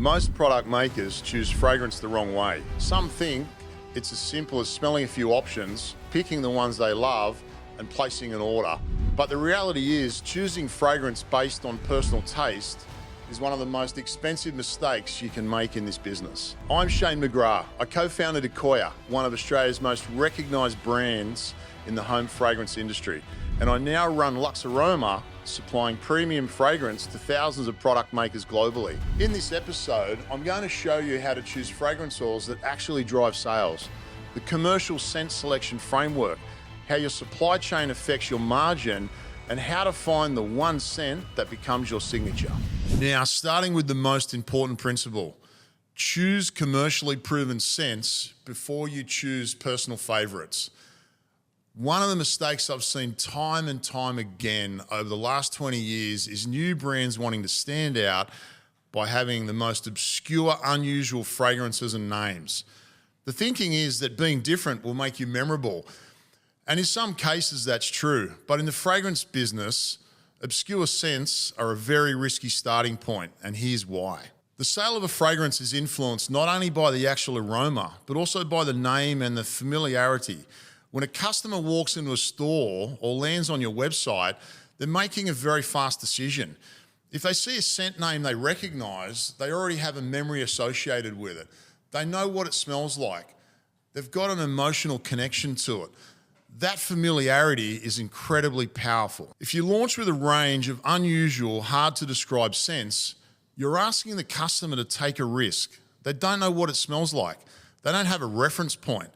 Most product makers choose fragrance the wrong way. Some think it's as simple as smelling a few options, picking the ones they love, and placing an order. But the reality is, choosing fragrance based on personal taste is one of the most expensive mistakes you can make in this business. I'm Shane McGrath. I co-founded Accoya, one of Australia's most recognised brands in the home fragrance industry. And I now run Luxaroma, supplying premium fragrance to thousands of product makers globally. In this episode, I'm going to show you how to choose fragrance oils that actually drive sales, the commercial scent selection framework, how your supply chain affects your margin, and how to find the one scent that becomes your signature. Now, starting with the most important principle, choose commercially proven scents before you choose personal favorites. One of the mistakes I've seen time and time again over the last 20 years is new brands wanting to stand out by having the most obscure, unusual fragrances and names. The thinking is that being different will make you memorable. And in some cases that's true, but in the fragrance business, obscure scents are a very risky starting point, and here's why. The sale of a fragrance is influenced not only by the actual aroma, but also by the name and the familiarity. When a customer walks into a store or lands on your website, they're making a very fast decision. If they see a scent name they recognize, they already have a memory associated with it. They know what it smells like. They've got an emotional connection to it. That familiarity is incredibly powerful. If you launch with a range of unusual, hard to describe scents, you're asking the customer to take a risk. They don't know what it smells like. They don't have a reference point.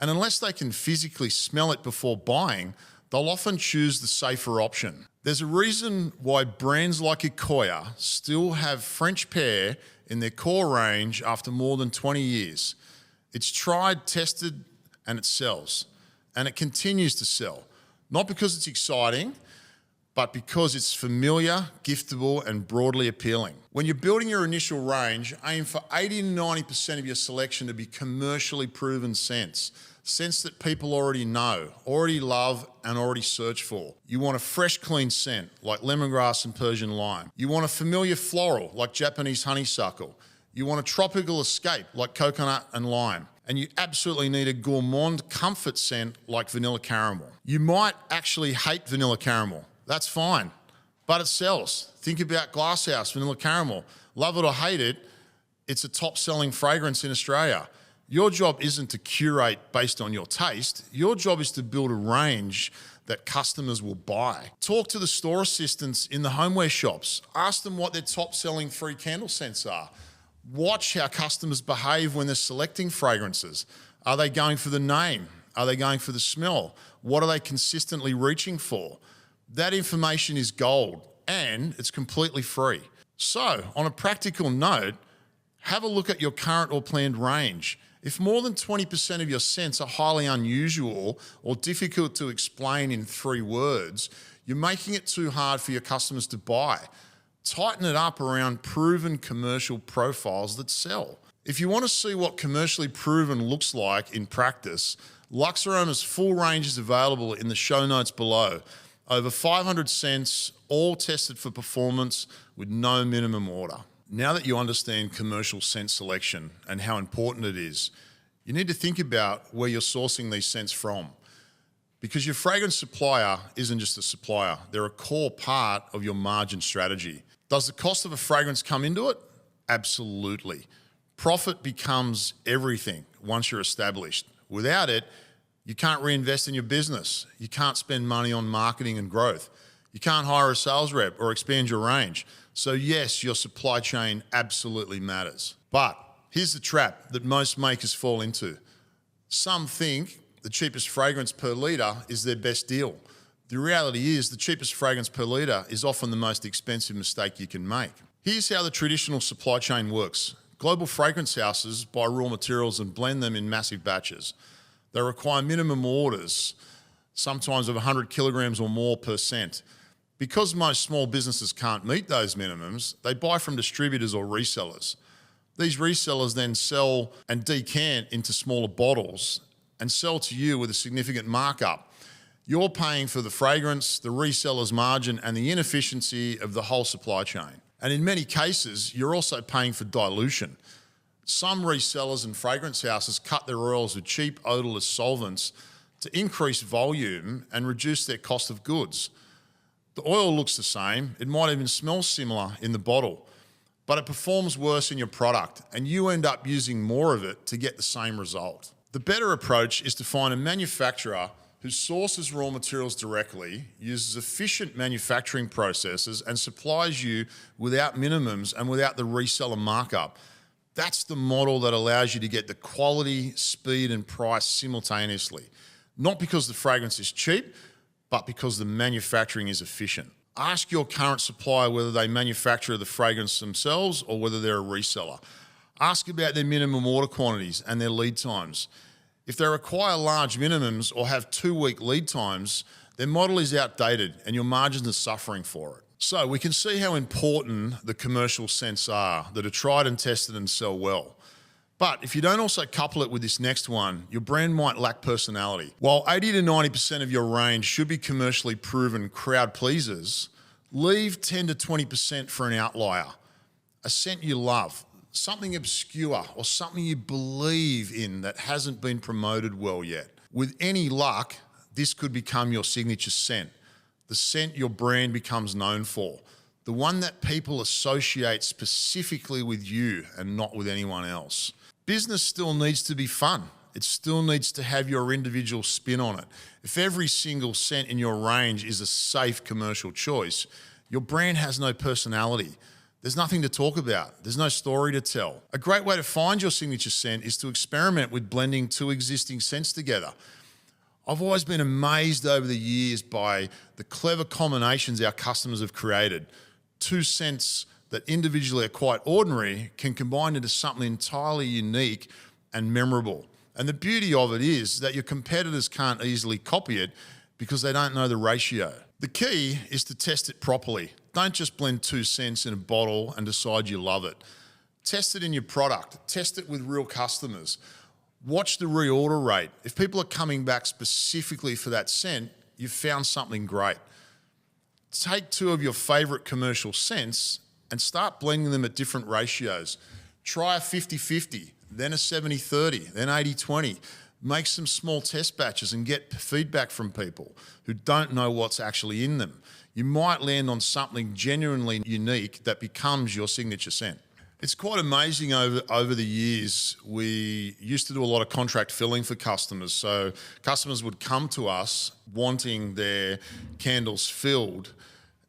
And unless they can physically smell it before buying, they'll often choose the safer option. There's a reason why brands like Accoya still have French pear in their core range after more than 20 years. It's tried, tested, and it sells. And it continues to sell. Not because it's exciting, but because it's familiar, giftable, and broadly appealing. When you're building your initial range, aim for 80 to 90% of your selection to be commercially proven scents. Scents that people already know, already love, and already search for. You want a fresh, clean scent, like lemongrass and Persian lime. You want a familiar floral, like Japanese honeysuckle. You want a tropical escape, like coconut and lime. And you absolutely need a gourmand comfort scent, like vanilla caramel. You might actually hate vanilla caramel. That's fine, but it sells. Think about Glasshouse vanilla caramel. Love it or hate it, it's a top-selling fragrance in Australia. Your job isn't to curate based on your taste. Your job is to build a range that customers will buy. Talk to the store assistants in the homeware shops. Ask them what their top-selling 3 candle scents are. Watch how customers behave when they're selecting fragrances. Are they going for the name? Are they going for the smell? What are they consistently reaching for? That information is gold, and it's completely free. So, on a practical note, have a look at your current or planned range. If more than 20% of your scents are highly unusual or difficult to explain in 3 words, you're making it too hard for your customers to buy. Tighten it up around proven commercial profiles that sell. If you want to see what commercially proven looks like in practice, Luxaroma's full range is available in the show notes below. Over 500 scents, all tested for performance with no minimum order. Now that you understand commercial scent selection and how important it is, you need to think about where you're sourcing these scents from. Because your fragrance supplier isn't just a supplier, they're a core part of your margin strategy. Does the cost of a fragrance come into it? Absolutely. Profit becomes everything once you're established. Without it, you can't reinvest in your business. You can't spend money on marketing and growth. You can't hire a sales rep or expand your range. So yes, your supply chain absolutely matters. But here's the trap that most makers fall into. Some think the cheapest fragrance per litre is their best deal. The reality is the cheapest fragrance per litre is often the most expensive mistake you can make. Here's how the traditional supply chain works. Global fragrance houses buy raw materials and blend them in massive batches. They require minimum orders, sometimes of 100 kilograms or more per scent. Because most small businesses can't meet those minimums, they buy from distributors or resellers. These resellers then sell and decant into smaller bottles and sell to you with a significant markup. You're paying for the fragrance, the reseller's margin, and the inefficiency of the whole supply chain. And in many cases, you're also paying for dilution. Some resellers and fragrance houses cut their oils with cheap, odorless solvents to increase volume and reduce their cost of goods. The oil looks the same, it might even smell similar in the bottle, but it performs worse in your product and you end up using more of it to get the same result. The better approach is to find a manufacturer who sources raw materials directly, uses efficient manufacturing processes and supplies you without minimums and without the reseller markup. That's the model that allows you to get the quality, speed and price simultaneously. Not because the fragrance is cheap, but because the manufacturing is efficient. Ask your current supplier whether they manufacture the fragrance themselves or whether they're a reseller. Ask about their minimum order quantities and their lead times. If they require large minimums or have 2-week lead times, their model is outdated and your margins are suffering for it. So we can see how important the commercial scents are that are tried and tested and sell well. But if you don't also couple it with this next one, your brand might lack personality. While 80 to 90% of your range should be commercially proven crowd pleasers, leave 10 to 20% for an outlier. A scent you love, something obscure or something you believe in that hasn't been promoted well yet. With any luck, this could become your signature scent, the scent your brand becomes known for, the one that people associate specifically with you and not with anyone else. Business still needs to be fun. It still needs to have your individual spin on it. If every single scent in your range is a safe commercial choice, your brand has no personality. There's nothing to talk about. There's no story to tell. A great way to find your signature scent is to experiment with blending 2 existing scents together. I've always been amazed over the years by the clever combinations our customers have created. 2 scents that individually are quite ordinary can combine into something entirely unique and memorable. And the beauty of it is that your competitors can't easily copy it because they don't know the ratio. The key is to test it properly. Don't just blend 2 scents in a bottle and decide you love it. Test it in your product. Test it with real customers. Watch the reorder rate. If people are coming back specifically for that scent, you've found something great. Take 2 of your favorite commercial scents and start blending them at different ratios. Try a 50-50, then a 70-30, then 80-20. Make some small test batches and get feedback from people who don't know what's actually in them. You might land on something genuinely unique that becomes your signature scent. It's quite amazing over the years. We used to do a lot of contract filling for customers. So customers would come to us wanting their candles filled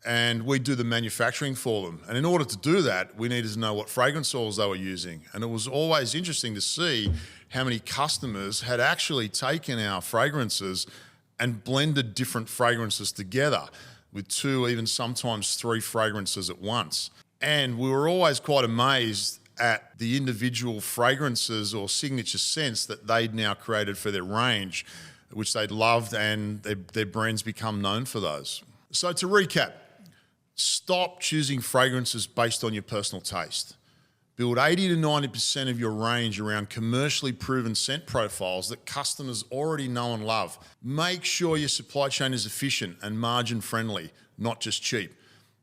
and we do the manufacturing for them. And in order to do that, we needed to know what fragrance oils they were using. And it was always interesting to see how many customers had actually taken our fragrances and blended different fragrances together with 2, even sometimes 3 fragrances at once. And we were always quite amazed at the individual fragrances or signature scents that they'd now created for their range, which they'd loved, and their brands become known for those. So to recap, stop choosing fragrances based on your personal taste. Build 80 to 90% of your range around commercially proven scent profiles that customers already know and love. Make sure your supply chain is efficient and margin friendly, not just cheap.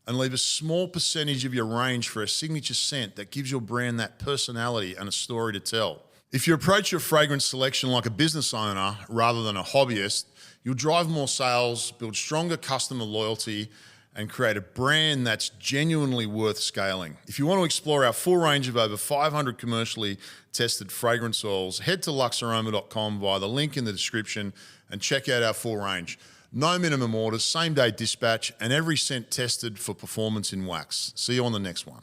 And leave a small percentage of your range for a signature scent that gives your brand that personality and a story to tell. If you approach your fragrance selection like a business owner rather than a hobbyist, you'll drive more sales, build stronger customer loyalty, and create a brand that's genuinely worth scaling. If you want to explore our full range of over 500 commercially tested fragrance oils, head to luxaroma.com via the link in the description and check out our full range. No minimum orders, same day dispatch, and every scent tested for performance in wax. See you on the next one.